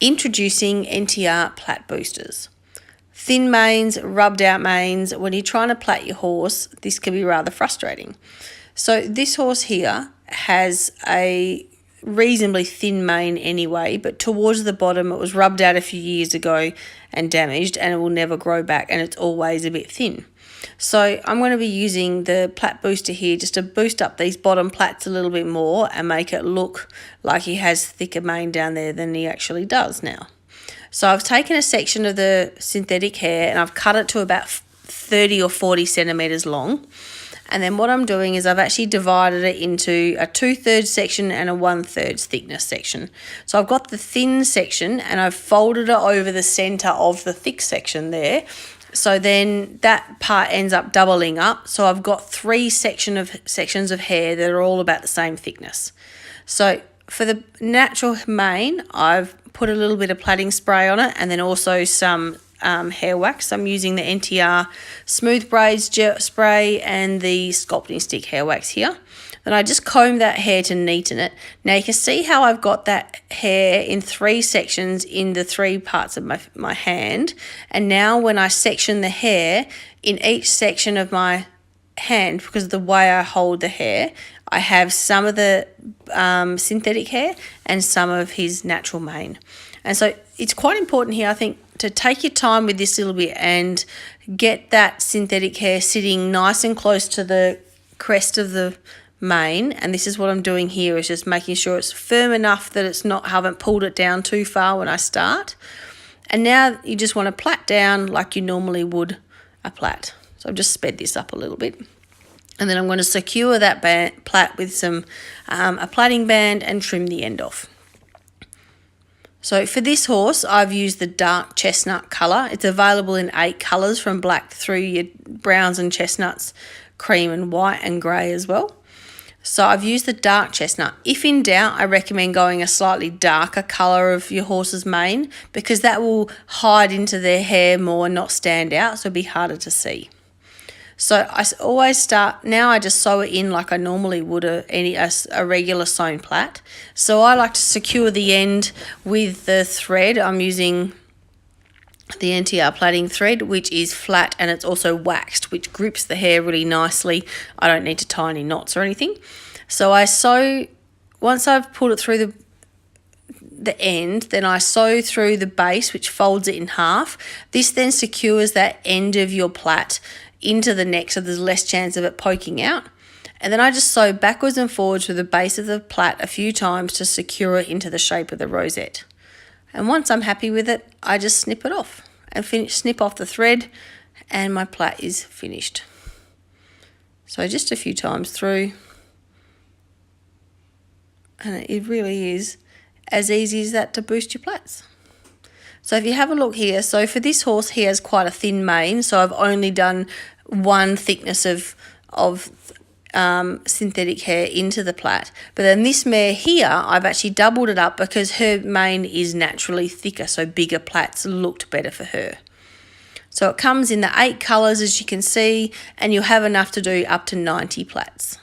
Introducing NTR Plait Boosters. Thin manes, rubbed out manes, when you're trying to plait your horse, this can be rather frustrating. So this horse here has a reasonably thin mane anyway, but towards the bottom it was rubbed out a few years ago and damaged, and it will never grow back, and it's always a bit thin. So I'm going to be using the Plait Booster here just to boost up these bottom plaits a little bit more and make it look like he has thicker mane down there than he actually does now. So I've taken a section of the synthetic hair and I've cut it to about 30 or 40 centimetres long. And then what I'm doing is I've actually divided it into a 2/3 section and a 1/3 thickness section. So I've got the thin section and I've folded it over the centre of the thick section there. So then that part ends up doubling up. So I've got three sections of hair that are all about the same thickness. So for the natural mane, I've put a little bit of plaiting spray on it and then also some hair wax. I'm using the NTR Smooth Braids gel spray and the Sculpting Stick hair wax here. Then I just comb that hair to neaten it. Now you can see how I've got that hair in three sections in the three parts of my hand. And now when I section the hair in each section of my hand, because of the way I hold the hair, I have some of the synthetic hair and some of his natural mane. And so it's quite important here, I think, to take your time with this a little bit and get that synthetic hair sitting nice and close to the crest of the mane. And this is what I'm doing here, is just making sure it's firm enough that it's not, haven't pulled it down too far when I start. And now you just want to plait down like you normally would a plait. So I've just sped this up a little bit. And then I'm going to secure that plait with some a plaiting band and trim the end off. So for this horse, I've used the dark chestnut colour. It's available in 8 colours, from black through your browns and chestnuts, cream and white and grey as well. So I've used the dark chestnut. If in doubt, I recommend going a slightly darker colour of your horse's mane, because that will hide into their hair more and not stand out, so it'll be harder to see. So I always start, now I just sew it in like I normally would a regular sewn plait. So I like to secure the end with the thread. I'm using the NTR Plaiting Thread, which is flat and it's also waxed, which grips the hair really nicely. I don't need to tie any knots or anything. So I sew, once I've pulled it through the end, then I sew through the base, which folds it in half. This then secures that end of your plait into the neck, so there's less chance of it poking out. And then I just sew backwards and forwards through the base of the plait a few times to secure it into the shape of the rosette. And once I'm happy with it, I just snip it off and snip off the thread, and my plait is finished. So just a few times through, and it really is as easy as that to boost your plaits. So if you have a look here, so for this horse, he has quite a thin mane, so I've only done one thickness of synthetic hair into the plait. But then this mare here, I've actually doubled it up because her mane is naturally thicker, so bigger plaits looked better for her. So it comes in the 8 colours, as you can see, and you'll have enough to do up to 90 plaits.